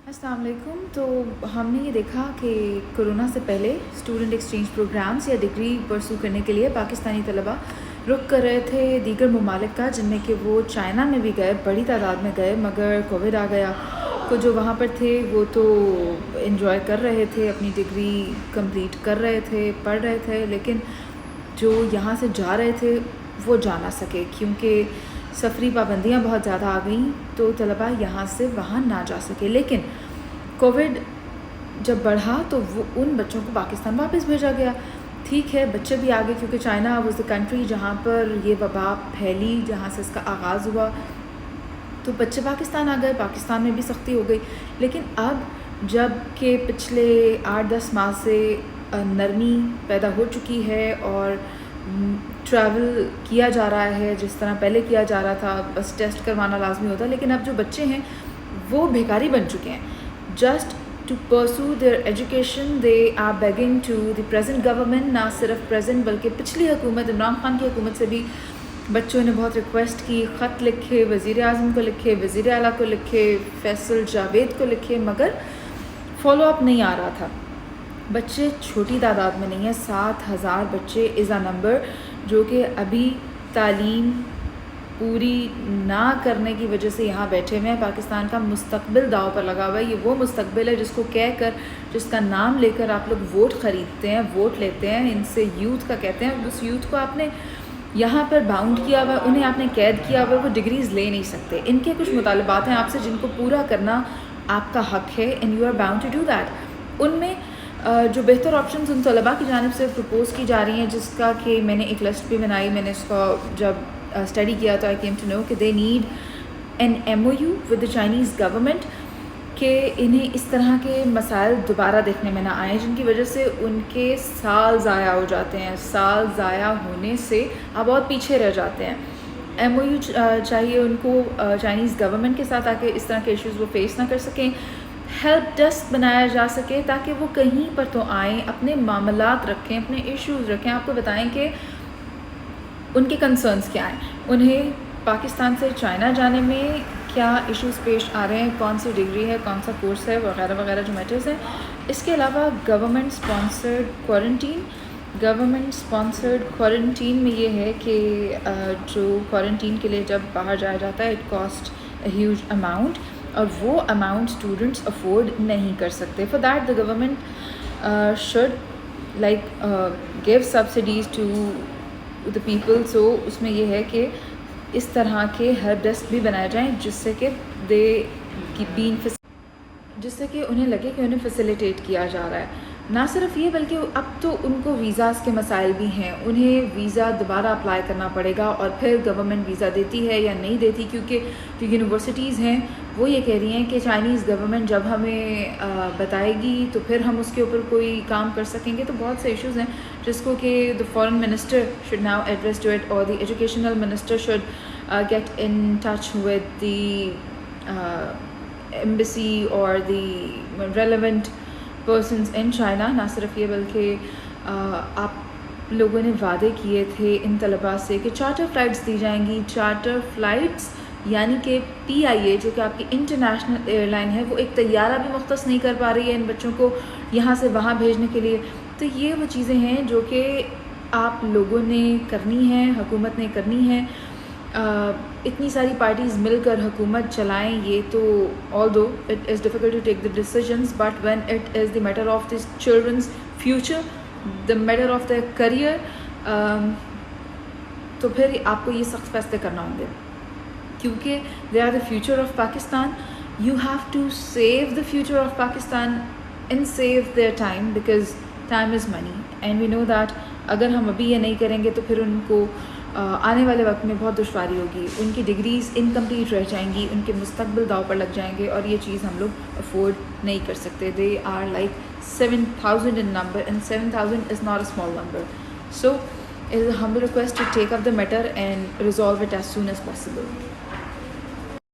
अस्सलाम वालेकुम। तो हमने ये देखा कि कोरोना से पहले स्टूडेंट एक्सचेंज प्रोग्राम्स या डिग्री परसू करने के लिए पाकिस्तानी तलबा रुख कर रहे थे दीगर ममालिक का, जिनमें कि वो चाइना में भी गए, बड़ी तादाद में गए, मगर कोविड आ गया। तो जो वहाँ पर थे वो तो इन्जॉय कर रहे थे, अपनी डिग्री कंप्लीट कर रहे थे, पढ़ रहे थे, लेकिन जो यहाँ से जा रहे थे वो जा ना सके क्योंकि सफरी पाबंदियाँ बहुत ज़्यादा आ गई, तो तलबा यहाँ से वहाँ ना जा सके। लेकिन कोविड जब बढ़ा तो वो उन बच्चों को पाकिस्तान वापस भेजा गया। ठीक है, बच्चे भी आ गए क्योंकि चाइना वाज द कंट्री जहाँ पर ये वबा फैली, जहाँ से इसका आगाज़ हुआ, तो बच्चे पाकिस्तान आ गए। पाकिस्तान में भी सख्ती हो गई। लेकिन अब जब के पिछले 8-10 माह से नरमी पैदा हो चुकी है और ट्रैवल किया जा रहा है जिस तरह पहले किया जा रहा था, बस टेस्ट करवाना लाजमी होता, लेकिन अब जो बच्चे हैं वो भिखारी बन चुके हैं। Just to pursue their education they are begging to the present government, ना सिर्फ प्रेजेंट बल्कि पिछली हुकूमत, इमरान खान की हुकूमत से भी बच्चों ने बहुत रिक्वेस्ट की, ख़त लिखे, वज़ीर आज़म को लिखे, वज़ीर आला को लिखे, फैसल जावेद को लिखे, मगर फॉलो अप नहीं आ रहा था। बच्चे छोटी तादाद में नहीं है, 7,000 बच्चे इज़ अ नंबर जो कि अभी तालीम पूरी ना करने की वजह से यहाँ बैठे हुए हैं। पाकिस्तान का मुस्तकबिल दाव पर लगा हुआ है। ये वो मुस्तकबिल है जिसको कह कर, जिसका नाम लेकर आप लोग वोट ख़रीदते हैं, वोट लेते हैं, इनसे यूथ का कहते हैं। उस यूथ को आपने यहाँ पर बाउंड किया हुआ है, उन्हें आपने कैद किया हुआ है, वो डिग्रीज़ ले नहीं सकते। इनके कुछ मुतालबात हैं आपसे जिनको पूरा करना आपका हक़ है, and you are bound to do that. उनमें जो बेहतर ऑप्शंस उन तलबा की जानिब से प्रपोज़ की जा रही हैं, जिसका कि मैंने एक लिस्ट भी बनाई। मैंने इसका जब स्टडी किया तो आई केम टू नो कि they need an MOU with the Chinese government, कि इन्हें इस तरह के मसाइल दोबारा देखने में ना आए जिनकी वजह से उनके साल ज़ाया हो जाते हैं। साल ज़ाया होने से आप बहुत पीछे रह जाते हैं। MOU चाहिए उनको चाइनीज़ गवर्नमेंट के साथ, आके इस तरह के इश्यूज़ वो फेस ना कर सकें। हेल्प डेस्क बनाया जा सके ताकि वो कहीं पर तो आएँ, अपने मामलात रखें, अपने इश्यूज़ रखें, आपको बताएं कि उनके कंसर्न्स क्या हैं, उन्हें पाकिस्तान से चाइना जाने में क्या इश्यूज़ पेश आ रहे हैं, कौन सी डिग्री है, कौन सा कोर्स है, वगैरह वगैरह जो मैटर्स हैं। इसके अलावा गवर्नमेंट स्पॉन्सर्ड क्वारंटीन में ये है कि जो क्वारंटीन के लिए जब बाहर जाया जाता है, it cost a huge amount, और वो अमाउंट स्टूडेंट्स अफोर्ड नहीं कर सकते। For that the government should give subsidies to the people. So उसमें ये है कि इस तरह के हेल्प डेस्क भी बनाए जाएं जिससे कि जिससे कि उन्हें लगे कि उन्हें फैसिलिटेट किया जा रहा है। ना सिर्फ ये बल्कि अब तो उनको वीज़ाज़ के मसाइल भी हैं, उन्हें वीज़ा दोबारा अप्लाई करना पड़ेगा और फिर गवर्नमेंट वीज़ा देती है या नहीं देती, क्योंकि जो यूनिवर्सिटीज़ हैं वो ये कह रही हैं कि चाइनीज़ गवर्नमेंट जब हमें बताएगी तो फिर हम उसके ऊपर कोई काम कर सकेंगे। तो बहुत से इश्यूज़ हैं जिसको कि the foreign minister should now address to it, और the educational minister should get in touch with the embassy और the relevant persons in China. ना सिर्फ ये बल्कि आप लोगों ने वादे किए थे इन तलबा से कि चार्टर फ़्लाइट्स दी जाएंगी। चार्टर फ़्लाइट्स यानी कि PIA जो कि आपकी इंटरनेशनल एयरलाइन है, वो एक तैयारा भी मुख्तस नहीं कर पा रही है इन बच्चों को यहाँ से वहाँ भेजने के लिए। तो ये वो चीज़ें हैं जो कि आप लोगों ने करनी है, हुकूमत ने करनी है। इतनी सारी पार्टीज़ मिलकर हुकूमत चलाएं, ये तो although it is difficult to take the decisions, but when it is the matter of this children's future, the matter of the career, तो फिर आपको ये सख्त फैसले करना होंगे क्योंकि they are the future of Pakistan. You have to save the future of Pakistan and save their time, because time is money and we know that अगर हम अभी ये नहीं करेंगे तो फिर उनको आने वाले वक्त में बहुत दुश्वारी होगी, उनकी डिग्रीज़ इनकम्प्लीट रह जाएंगी, उनके मुस्तकबिल दाव पर लग जाएंगे, और ये चीज़ हम लोग अफोर्ड नहीं कर सकते। They are like 7,000 in number, and 7,000 is not a small number. So it is a humble request to take up the matter and resolve it as soon as possible.